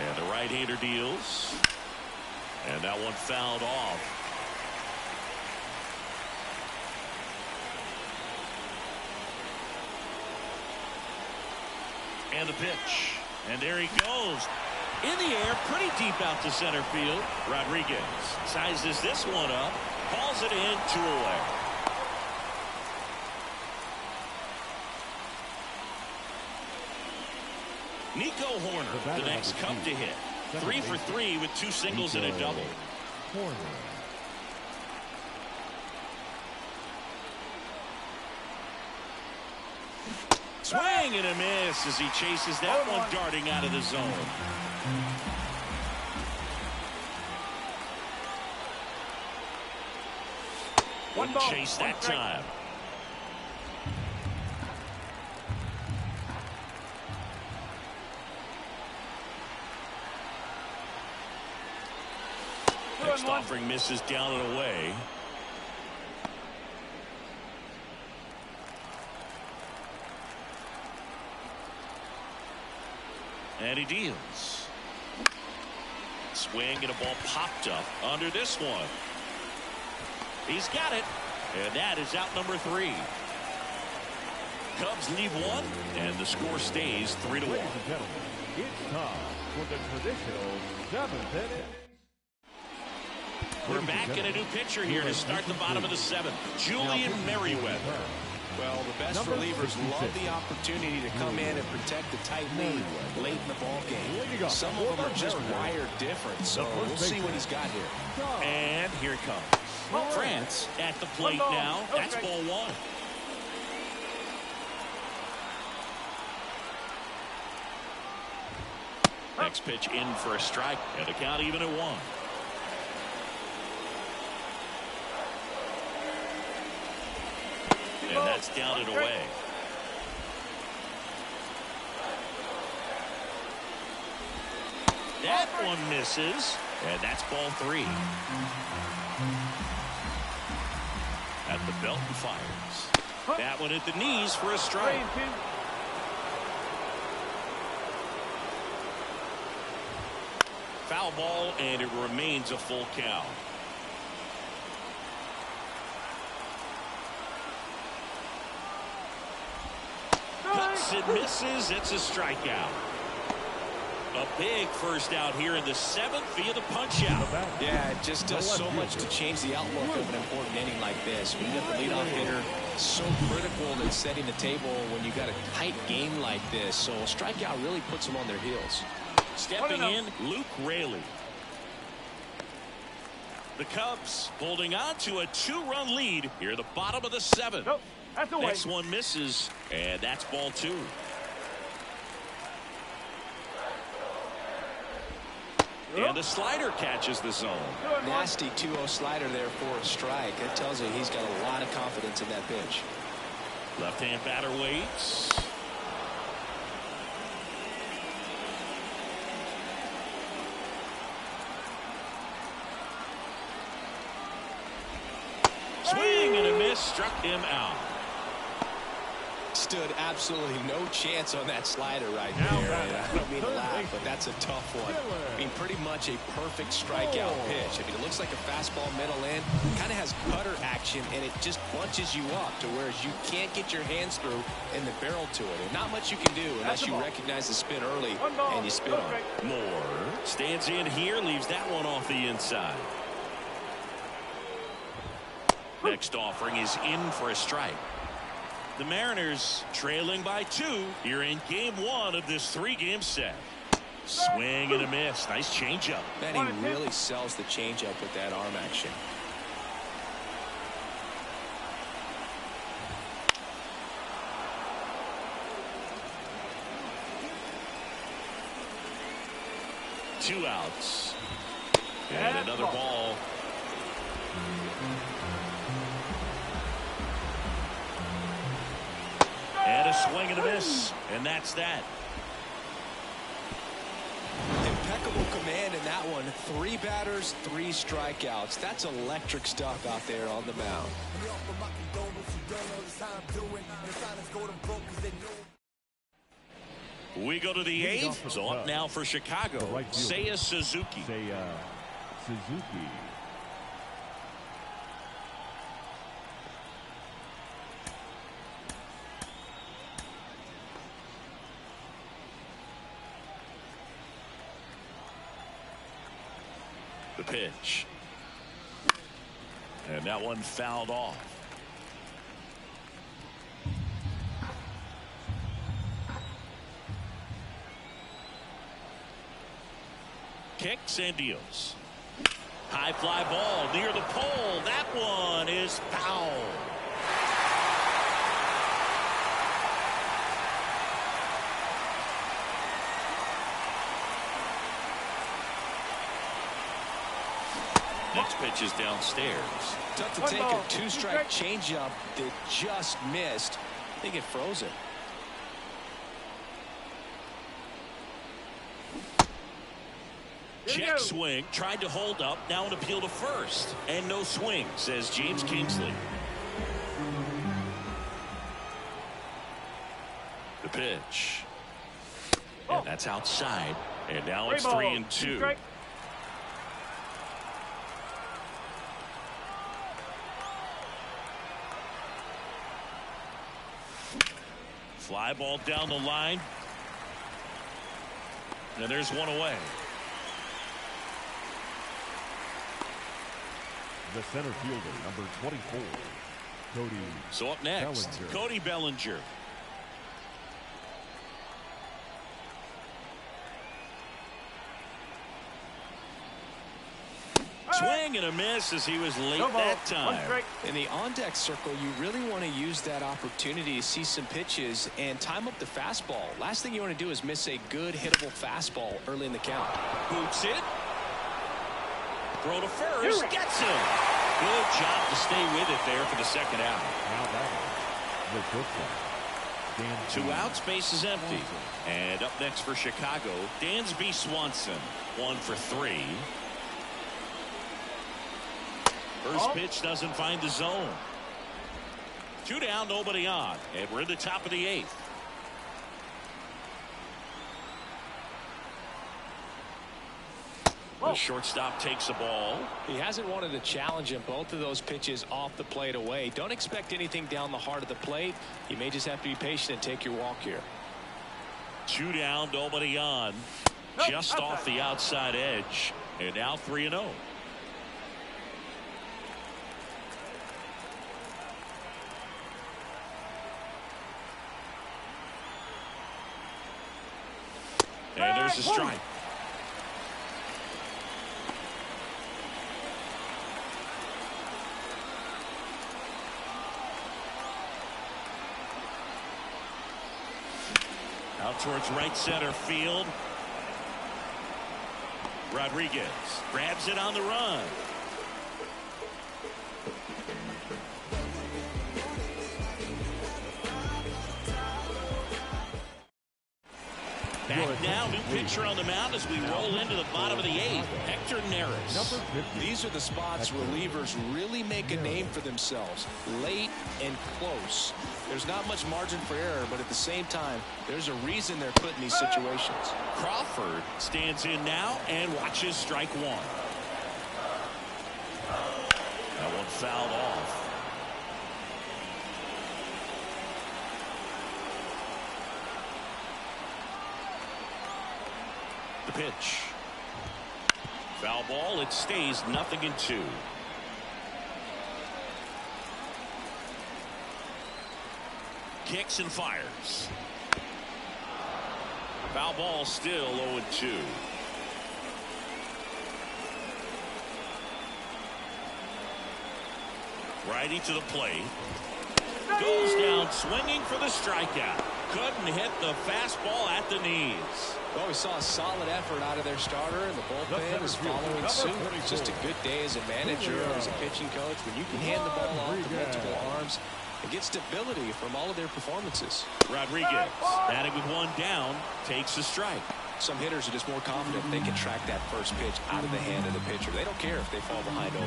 [SPEAKER 1] And the right-hander deals. And that one fouled off. And the pitch. And there he goes. In the air, pretty deep out to center field. Rodriguez sizes this one up. Calls it in, 2 away. Nico Horner, the next Cub to hit. 3 for 3 with 2 singles and a double. Swing and a miss as he chases that one darting out of the zone. Wouldn't chase that time. Next offering misses down and away. And he deals. Swing and a ball popped up under this one. He's got it. And that is out number 3. Cubs leave 1, and the score stays 3-1.
[SPEAKER 4] Ladies and gentlemen, it's time for the traditional 7th inning.
[SPEAKER 1] We're back in a new pitcher here to start the bottom of the 7th. Julian Merriweather.
[SPEAKER 2] Well, the best relievers love the opportunity to come in and protect the tight lead late in the ball game. Some of them are just wired different, so we'll see what he's got here.
[SPEAKER 1] And here it comes. France at the plate now. That's ball 1. Next pitch in for a strike, and the count even at 1. And that's down and away. That one misses, and that's ball 3. At the belt and fires. That one at the knees for a strike. Foul ball, and it remains a full count. Cuts and misses. It's a strikeout. A big first out here in the 7th via the punch out.
[SPEAKER 2] Yeah, it just does so much to change the outlook of an important inning like this. When you got the leadoff hitter, so critical in setting the table when you got a tight game like this. So a strikeout really puts them on their heels.
[SPEAKER 1] Stepping in, Luke Raley. The Cubs holding on to a 2-run lead here at the bottom of the 7th.
[SPEAKER 3] Nope, that's away.
[SPEAKER 1] Next one misses, and that's ball 2. And the slider catches the zone.
[SPEAKER 2] Nasty 2-0 slider there for a strike. That tells you he's got a lot of confidence in that pitch.
[SPEAKER 1] Left-hand batter waits. Swing and a miss, struck him out.
[SPEAKER 2] Stood absolutely no chance on that slider right there. And I don't mean to laugh, but that's a tough one. I mean, pretty much a perfect strikeout pitch. I mean, it looks like a fastball middle in. Kind of has cutter action, and it just bunches you up to where you can't get your hands through and the barrel to it. And not much you can do unless you recognize the spin early and you spin on it.
[SPEAKER 1] Moore stands in here, leaves that one off the inside. Next offering is in for a strike. The Mariners trailing by 2 here in game 1 of this 3-game set. Swing and a miss. Nice changeup.
[SPEAKER 2] Man, he really sells the changeup with that arm action.
[SPEAKER 1] Two outs. And another ball. And a swing and a miss. And that's that.
[SPEAKER 2] Impeccable command in that one. 3 batters, 3 strikeouts. That's electric stuff out there on the mound.
[SPEAKER 1] We go to the 8th. So up now for Chicago, Seiya Suzuki.
[SPEAKER 4] Suzuki.
[SPEAKER 1] The pitch. And that one fouled off. Kicks and deals. High fly ball near the pole. That one is foul. Next pitch is downstairs.
[SPEAKER 2] Tough to take a two-strike changeup that just missed. I think it froze it.
[SPEAKER 1] Check swing, tried to hold up, now an appeal to first. And no swing, says James Kingsley. The pitch. And that's outside. And now it's 3-2. Fly ball down the line. And there's one away.
[SPEAKER 4] The center fielder, number 24, Cody.
[SPEAKER 1] So up next,
[SPEAKER 4] Bellinger.
[SPEAKER 1] Cody Bellinger. Swing and a miss as he was late that time.
[SPEAKER 2] In the on-deck circle, you really want to use that opportunity to see some pitches and time up the fastball. Last thing you want to do is miss a good hittable fastball early in the count.
[SPEAKER 1] Boots it. Throw to first. Gets him. Good job to stay with it there for the second out.
[SPEAKER 4] Now that the good one.
[SPEAKER 1] 2 outs, base is empty. And up next for Chicago, Dansby Swanson. 1 for 3. First pitch doesn't find the zone. 2 down, nobody on. And we're in the top of the 8th. The shortstop takes the ball.
[SPEAKER 2] He hasn't wanted a challenge in both of those pitches off the plate away. Don't expect anything down the heart of the plate. You may just have to be patient and take your walk here.
[SPEAKER 1] 2 down, nobody on. Just off the outside edge. And now 3-0. And there's a strike. Out towards right center field. Rodriguez grabs it on the run. Back now, new pitcher on the mound as we roll into the bottom of the 8th. Hector Neris.
[SPEAKER 2] These are the spots relievers really make a name for themselves. Late and close. There's not much margin for error, but at the same time, there's a reason they're put in these situations.
[SPEAKER 1] Crawford stands in now and watches strike 1. That one fouled off. The pitch. Foul ball. It stays 0-2. Kicks and fires. Foul ball, still 0-2. Righty to the plate. Goes down swinging for the strikeout. Couldn't hit the fastball at the knees.
[SPEAKER 2] Well, we saw a solid effort out of their starter, and the bullpen is following suit. It's just a good day as a manager or as a pitching coach when you can hand the ball off to multiple arms and get stability from all of their performances.
[SPEAKER 1] Rodriguez, batting with 1 down, takes a strike.
[SPEAKER 2] Some hitters are just more confident they can track that first pitch out of the hand of the pitcher. They don't care if they fall behind 0-1.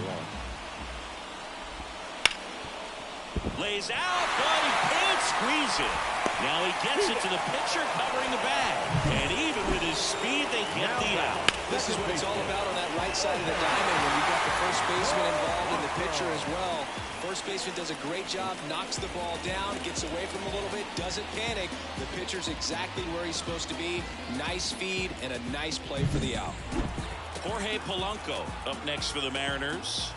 [SPEAKER 1] Lays out, but he paints squeeze it. Now he gets it to the pitcher covering the bag. And even with his speed, they get the out.
[SPEAKER 2] This is what it's all about on that right side of the diamond when you've got the first baseman involved and the pitcher as well. First baseman does a great job, knocks the ball down, gets away from him a little bit, doesn't panic. The pitcher's exactly where he's supposed to be. Nice feed and a nice play for the out.
[SPEAKER 1] Jorge Polanco up next for the Mariners.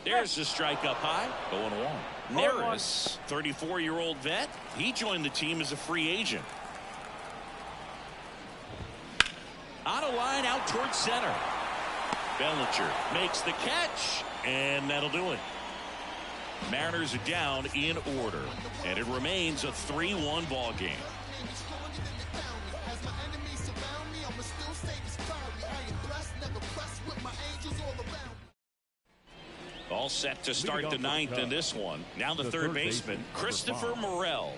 [SPEAKER 1] There's the strike up high. 0-1. Neris, 34-year-old vet. He joined the team as a free agent. On a line out towards center. Bellinger makes the catch, and that'll do it. Mariners are down in order, and it remains a 3-1 ball game. All set to start the ninth in this one. Now the third baseman, Christopher Morel.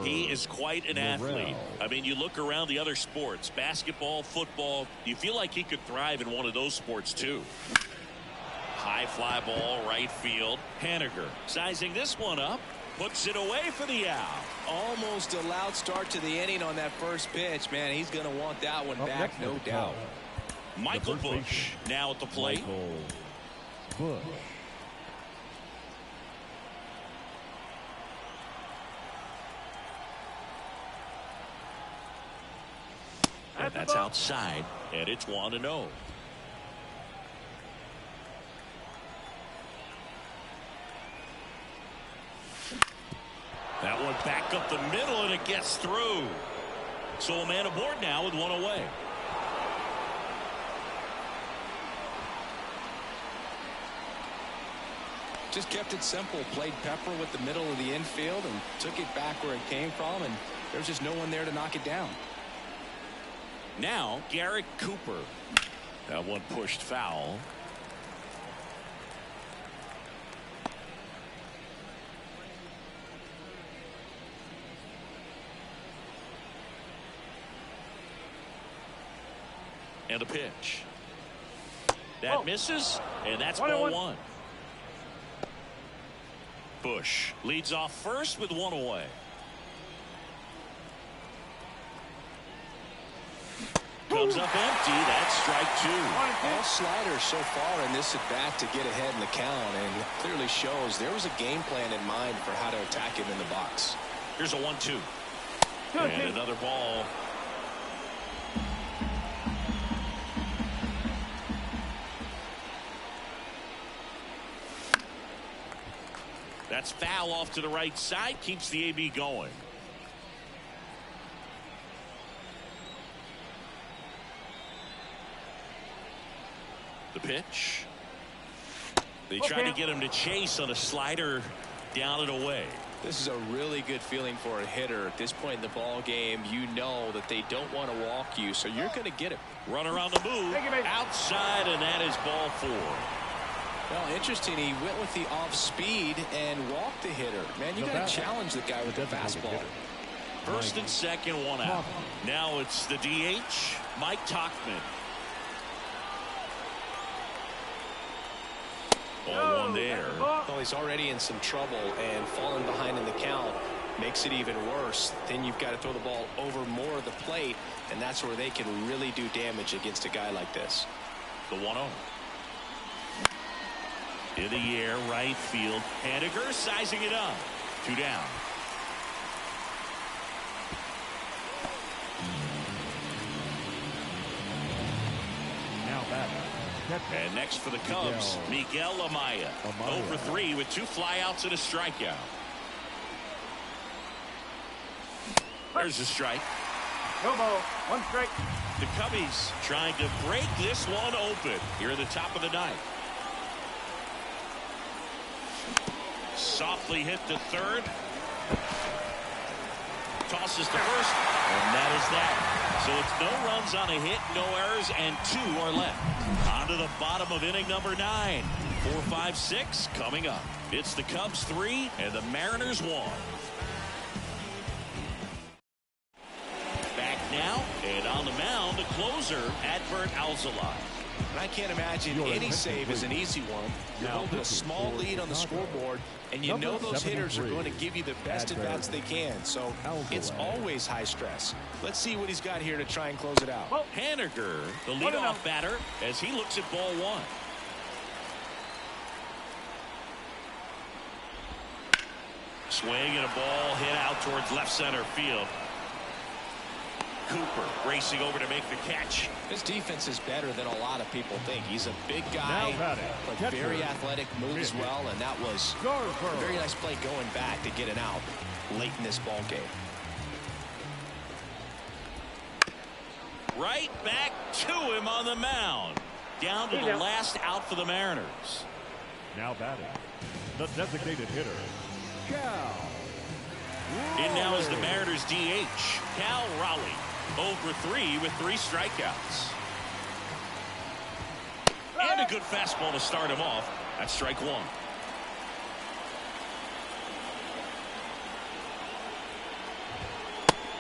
[SPEAKER 1] He is quite an athlete. I mean, you look around the other sports, basketball, football, you feel like he could thrive in one of those sports too. High fly ball, right field. Haniger sizing this one up, puts it away for the out.
[SPEAKER 2] Almost a loud start to the inning on that first pitch. Man, he's going to want that one back, no doubt.
[SPEAKER 1] Michael Bush now at the plate.
[SPEAKER 4] Bush.
[SPEAKER 1] That's outside, and it's 1-0. That one back up the middle, and it gets through. So a man aboard now with one away.
[SPEAKER 2] Just kept it simple, played pepper with the middle of the infield and took it back where it came from, and there's just no one there to knock it down.
[SPEAKER 1] Now Garrett Cooper. That one pushed foul. And a pitch. That misses, and that's ball one. Bush leads off first with one away. Comes up empty. That's strike two.
[SPEAKER 2] All sliders so far in this at bat to get ahead in the count, and clearly shows there was a game plan in mind for how to attack him in the box.
[SPEAKER 1] Here's a 1-2. And another ball. That's foul off to the right side. Keeps the AB going. The pitch. They try to get him to chase on a slider down and away.
[SPEAKER 2] This is a really good feeling for a hitter. At this point in the ball game, you know that they don't want to walk you, so you're going to get it.
[SPEAKER 1] Runner on the move. Outside, and that is ball four.
[SPEAKER 2] Well, interesting. He went with the off speed and walked the hitter. Man, you got to challenge the guy with the fastball.
[SPEAKER 1] First and second, one out. Now it's the DH, Mike Tauchman. 0-1 there.
[SPEAKER 2] Well, he's already in some trouble, and falling behind in the count makes it even worse. Then you've got to throw the ball over more of the plate, and that's where they can really do damage against a guy like this.
[SPEAKER 1] The 1-0. In the air, right field. Haniger sizing it up. 2 down.
[SPEAKER 4] Now batter.
[SPEAKER 1] And next for the Cubs, Miguel Amaya. 0 for 3 with 2 flyouts and a strikeout. There's a strike.
[SPEAKER 3] No ball. 1 strike.
[SPEAKER 1] The Cubbies trying to break this one open here at the top of the ninth. Softly hit to third. Tosses to first, and that is that. So it's no runs on a hit, no errors, and 2 are left. On to the bottom of inning number 9. 4, 5, 6 coming up. It's the Cubs 3 and the Mariners 1. Back now, and on the mound, the closer, Adbert Alzolay.
[SPEAKER 2] And I can't imagine any save is an easy one. You're holding a small lead on the scoreboard, and you know those hitters are going to give you the best at-bats they can. So it's always high stress. Let's see what he's got here to try and close it out.
[SPEAKER 1] Haniger, the leadoff batter, as he looks at ball one. Swing and a ball hit out towards left center field. Cooper racing over to make the catch.
[SPEAKER 2] His defense is better than a lot of people think. He's a big guy, but very athletic, moves well, and that was a very nice play going back to get it out late in this ball game.
[SPEAKER 1] Right back to him on the mound. Down to the last out for the Mariners.
[SPEAKER 4] Now batting, the designated hitter, Cal.
[SPEAKER 1] In now is the Mariners DH, Cal Raleigh. 0 for 3 with 3 strikeouts. And a good fastball to start him off. That's strike one.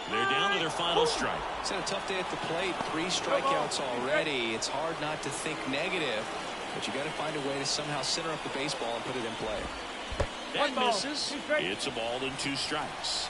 [SPEAKER 1] They're down to their final strike.
[SPEAKER 2] It's had a tough day at the plate. 3 strikeouts already. It's hard not to think negative, but you got to find a way to somehow center up the baseball and put it in play.
[SPEAKER 1] That misses. It's a ball and 2 strikes.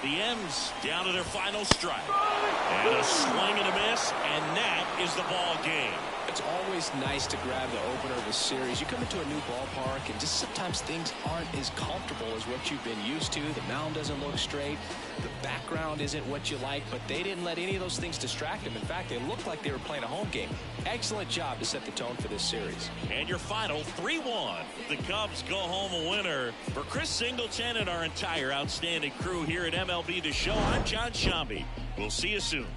[SPEAKER 1] The M's down to their final strike. And a swing and a miss, and that is the ball game.
[SPEAKER 2] It's always nice to grab the opener of a series. You come into a new ballpark, and just sometimes things aren't as comfortable as what you've been used to. The mound doesn't look straight. The background isn't what you like, but they didn't let any of those things distract them. In fact, they looked like they were playing a home game. Excellent job to set the tone for this series.
[SPEAKER 1] And your final 3-1. The Cubs go home a winner. For Chris Singleton and our entire outstanding crew here at MLB The Show, I'm John Shambi. We'll see you soon.